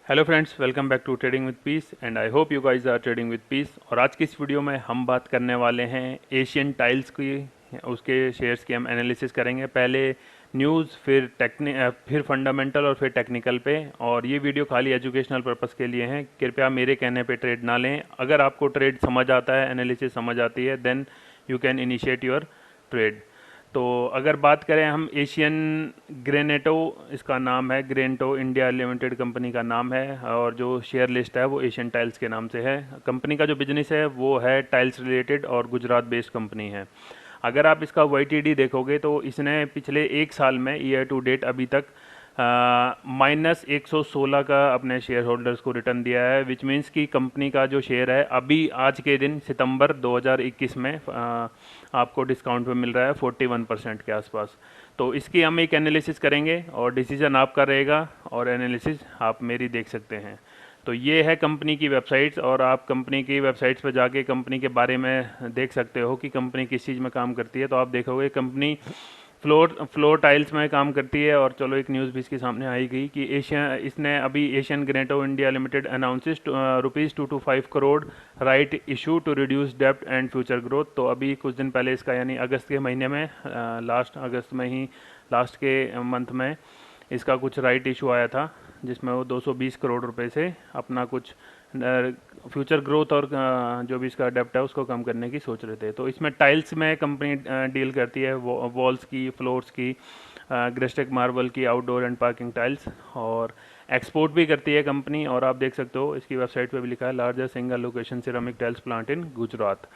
Hello friends, welcome back to trading with peace and I hope you guys are trading with peace. और आज की इस video में हम बात करने वाले हैं एशियन टाइल्स की। उसके शेयर्स की हम एनालिसिस करेंगे। पहले न्यूज़, फिर फंडामेंटल और फिर टेक्निकल पे। और ये वीडियो खाली एजुकेशनल पर्पस के लिए है। कृपया मेरे कहने पे ट्रेड ना लें। अगर आपको ट्रेड समझ आता है, एनालिसिस समझ आती है, then you can initiate your trade. तो अगर बात करें हम एशियन ग्रेनेटो, इसका नाम है ग्रेनेटो इंडिया लिमिटेड कंपनी का नाम है। और जो शेयर लिस्ट है वो एशियन टाइल्स के नाम से है। कंपनी का जो बिजनेस है वो है टाइल्स रिलेटेड और गुजरात बेस्ड कंपनी है। अगर आप इसका वाईटीडी देखोगे तो इसने पिछले एक साल में ईयर टू डेट अभी तक -116 का अपने शेयर होल्डर्स को रिटर्न दिया है। विच मीन्स कि कंपनी का जो शेयर है अभी आज के दिन सितंबर 2021 में आपको डिस्काउंट पे मिल रहा है 41% के आसपास। तो इसकी हम एक एनालिसिस करेंगे और डिसीजन आपका रहेगा और एनालिसिस आप मेरी देख सकते हैं। तो ये है कंपनी की वेबसाइट्स और आप कंपनी की वेबसाइट्स पर जाके कंपनी के बारे में देख सकते हो कि कंपनी किस चीज़ में काम करती है। तो आप देखोगे कंपनी फ्लोर टाइल्स में काम करती है। और चलो एक न्यूज़ भी इसके सामने आई गई कि इसने अभी Asian Granito India Limited announces ₹2 to 5 crore right issue to reduce डेब्ट एंड फ्यूचर ग्रोथ। तो अभी कुछ दिन पहले इसका यानी अगस्त के महीने में, लास्ट अगस्त में ही, लास्ट के मंथ में इसका कुछ राइट इशू आया था जिसमें वो 220 करोड़ रुपए से अपना कुछ फ्यूचर ग्रोथ और जो भी इसका डेप्ट है उसको कम करने की सोच रहे थे। तो इसमें टाइल्स में कंपनी डील करती है, वॉल्स की, फ्लोर्स की, ग्रेस्टेक मार्बल की, आउटडोर एंड पार्किंग टाइल्स। और एक्सपोर्ट भी करती है कंपनी। और आप देख सकते हो इसकी वेबसाइट पे भी लिखा है largest single location ceramic tiles plant in Gujarat.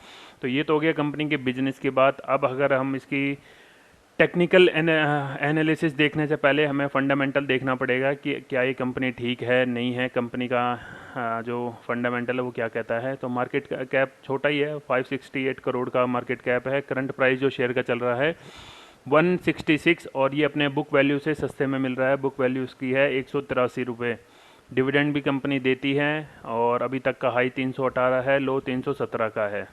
तो ये तो हो गया कंपनी के बिजनेस की बात। अब अगर हम इसकी टेक्निकल एनालिसिस देखने से पहले हमें फंडामेंटल देखना पड़ेगा कि क्या ये कंपनी ठीक है नहीं है। कंपनी का जो फंडामेंटल है वो क्या कहता है। तो मार्केट कैप छोटा ही है, 568 करोड़ का मार्केट कैप है। करंट प्राइस जो शेयर का चल रहा है 166, और ये अपने बुक वैल्यू से सस्ते में मिल रहा है। बुक वैल्यू इसकी है 183 रुपये। डिविडेंड भी कंपनी देती है और अभी तक का हाई 318 है, लो 317 का है।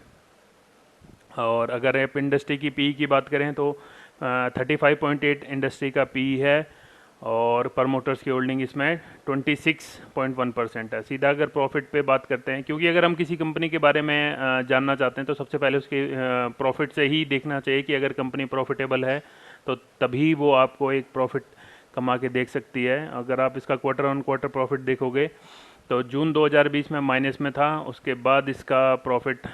और अगर आप इंडस्ट्री की पी की बात करें तो 35.8 इंडस्ट्री का पी है। और प्रमोटर्स की होल्डिंग इसमें 26.1% है। सीधा अगर प्रॉफिट पे बात करते हैं, क्योंकि अगर हम किसी कंपनी के बारे में जानना चाहते हैं तो सबसे पहले उसके प्रॉफिट से ही देखना चाहिए कि अगर कंपनी प्रॉफिटेबल है तो तभी वो आपको एक प्रॉफिट कमा के देख सकती है। अगर आप इसका क्वार्टर ऑन क्वार्टर प्रॉफिट देखोगे तो जून 2020 में माइनस में था, उसके बाद इसका प्रॉफिट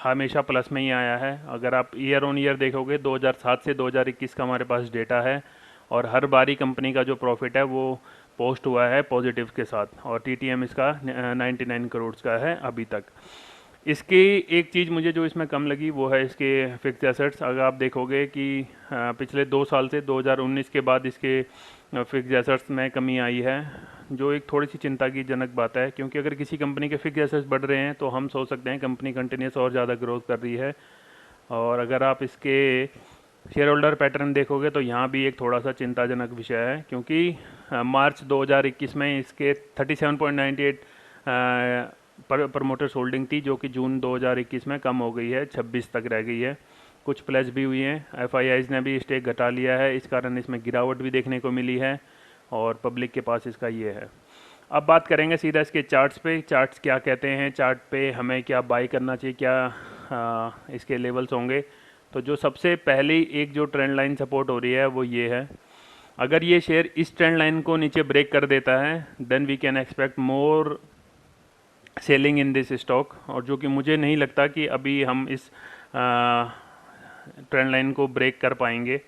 हमेशा प्लस में ही आया है। अगर आप ईयर ऑन ईयर देखोगे 2007 से 2021 का हमारे पास डेटा है और हर बारी कंपनी का जो प्रॉफिट है वो पोस्ट हुआ है पॉजिटिव के साथ। और टीटीएम इसका 99 करोड़ का है अभी तक। इसकी एक चीज़ मुझे जो इसमें कम लगी वो है इसके फिक्स एसेट्स। अगर आप देखोगे कि पिछले 2 साल से 2019 के बाद इसके फिक्स एसेट्स में कमी आई है, जो एक थोड़ी सी चिंता की जनक बात है। क्योंकि अगर किसी कंपनी के फिक्स एसेट्स बढ़ रहे हैं तो हम सोच सकते हैं कंपनी कंटिन्यूस और ज़्यादा ग्रोथ कर रही है। और अगर आप इसके शेयर होल्डर पैटर्न देखोगे तो यहाँ भी एक थोड़ा सा चिंताजनक विषय है। क्योंकि मार्च 2021 में इसके 37.98 प्रमोटर्स होल्डिंग थी, जो कि जून 2021 में कम हो गई है, 26 तक रह गई है। कुछ प्लेज भी हुई हैं, एफआईआईज ने भी स्टेक घटा लिया है, इस कारण इसमें गिरावट भी देखने को मिली है। और पब्लिक के पास इसका ये है। अब बात करेंगे सीधा इसके चार्ट्स पे। चार्ट्स क्या कहते हैं, चार्ट पे हमें क्या बाई करना चाहिए, क्या इसके लेवल्स होंगे। तो जो सबसे पहली एक जो ट्रेंड लाइन सपोर्ट हो रही है वो ये है। अगर ये शेयर इस ट्रेंड लाइन को नीचे ब्रेक कर देता है then we can expect more selling in this stock. और जो कि मुझे नहीं लगता कि अभी हम इस ट्रेंड लाइन को ब्रेक कर पाएंगे,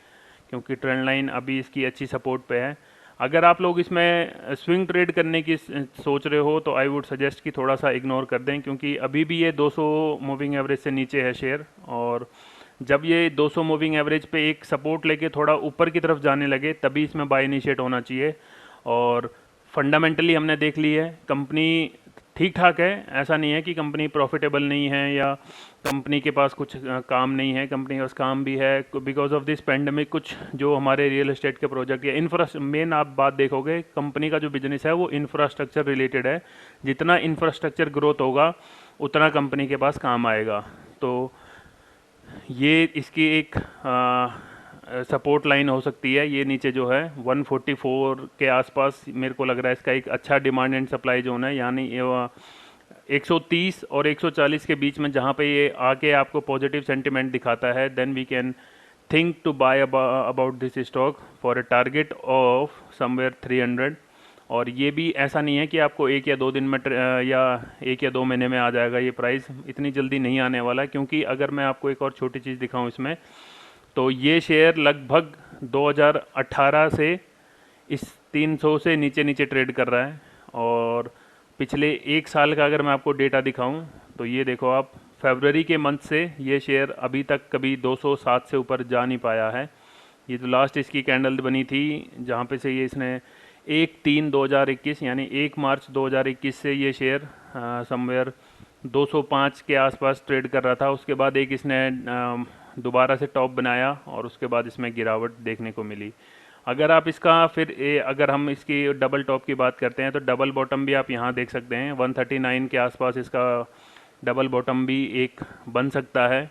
क्योंकि ट्रेंड लाइन अभी इसकी अच्छी सपोर्ट पे है। अगर आप लोग इसमें स्विंग ट्रेड करने की सोच रहे हो तो आई वुड सजेस्ट कि थोड़ा सा इग्नोर कर दें, क्योंकि अभी भी ये 200 मूविंग एवरेज से नीचे है शेयर। और जब ये 200 मूविंग एवरेज पे एक सपोर्ट लेके थोड़ा ऊपर की तरफ जाने लगे तभी इसमें बाय इनिशिएट होना चाहिए। और फंडामेंटली हमने देख ली है कंपनी ठीक ठाक है। ऐसा नहीं है कि कंपनी प्रॉफिटेबल नहीं है या कंपनी के पास कुछ काम नहीं है, कंपनी के पास काम भी है। बिकॉज ऑफ दिस पेंडेमिक कुछ जो हमारे रियल एस्टेट के प्रोजेक्ट या मेन आप बात देखोगे कंपनी का जो बिजनेस है वो इंफ्रास्ट्रक्चर रिलेटेड है। जितना इंफ्रास्ट्रक्चर ग्रोथ होगा उतना कंपनी के पास काम आएगा। तो ये इसकी एक सपोर्ट लाइन हो सकती है। ये नीचे जो है 144 के आसपास मेरे को लग रहा है इसका एक अच्छा डिमांड एंड सप्लाई जोन है, यानी 130 और 140 के बीच में जहाँ पे ये आके आपको पॉजिटिव सेंटिमेंट दिखाता है, then we can think to buy about this stock for a target of somewhere 300। और ये भी ऐसा नहीं है कि आपको एक या दो दिन में या एक या दो महीने में आ जाएगा ये प्राइस, इतनी जल्दी नहीं आने वाला। क्योंकि अगर मैं आपको एक और छोटी चीज़ दिखाऊं इसमें, तो ये शेयर लगभग 2018 से इस 300 से नीचे नीचे ट्रेड कर रहा है। और पिछले एक साल का अगर मैं आपको डेटा दिखाऊं तो ये देखो आप, फरवरी के मंथ से ये शेयर अभी तक कभी 207 से ऊपर जा नहीं पाया है। ये जो लास्ट इसकी कैंडल बनी थी जहाँ पे से ये इसने 1/3/2021 यानी 1 मार्च 2021 से ये शेयर समवेयर 205 के आसपास ट्रेड कर रहा था। उसके बाद एक इसने दोबारा से टॉप बनाया और उसके बाद इसमें गिरावट देखने को मिली। अगर आप इसका फिर अगर हम इसकी डबल टॉप की बात करते हैं तो डबल बॉटम भी आप यहाँ देख सकते हैं, 139 के आसपास इसका डबल बॉटम भी एक बन सकता है।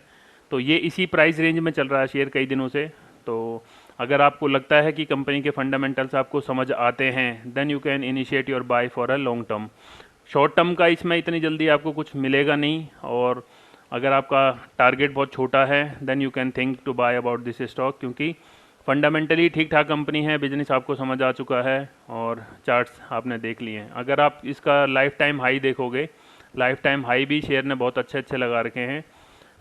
तो ये इसी प्राइस रेंज में चल रहा है शेयर कई दिनों से। तो अगर आपको लगता है कि कंपनी के फंडामेंटल्स आपको समझ आते हैं, then you can initiate your buy for a long term. Short term का इसमें इतनी जल्दी आपको कुछ मिलेगा नहीं। और अगर आपका टारगेट बहुत छोटा है then you can think to buy about this stock, क्योंकि फंडामेंटली ठीक ठाक कंपनी है, बिजनेस आपको समझ आ चुका है और चार्ट्स आपने देख लिए हैं। अगर आप इसका लाइफ टाइम हाई देखोगे, लाइफ टाइम हाई भी शेयर ने बहुत अच्छे अच्छे लगा रखे हैं।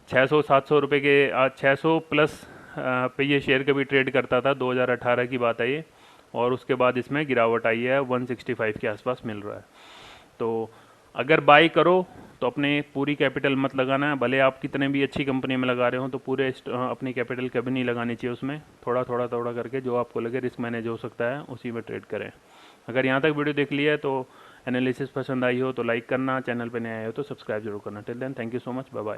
600-700 रुपये के 600 प्लस पे ये शेयर कभी ट्रेड करता था, 2018 की बात है ये। और उसके बाद इसमें गिरावट आई है, 165 के आसपास मिल रहा है। तो अगर बाई करो तो अपने पूरी कैपिटल मत लगाना है, भले आप कितने भी अच्छी कंपनी में लगा रहे हो तो पूरे अपनी कैपिटल कभी नहीं लगानी चाहिए उसमें। थोड़ा थोड़ा थोड़ा करके जो आपको लगे रिस्क मैनेज हो सकता है उसी में ट्रेड करें। अगर यहाँ तक वीडियो देख लिया है तो एनालिसिस पसंद आई हो तो लाइक करना, चैनल पर नए आए हो तो सब्सक्राइब जरूर करना। Till then thank you so much, bye bye.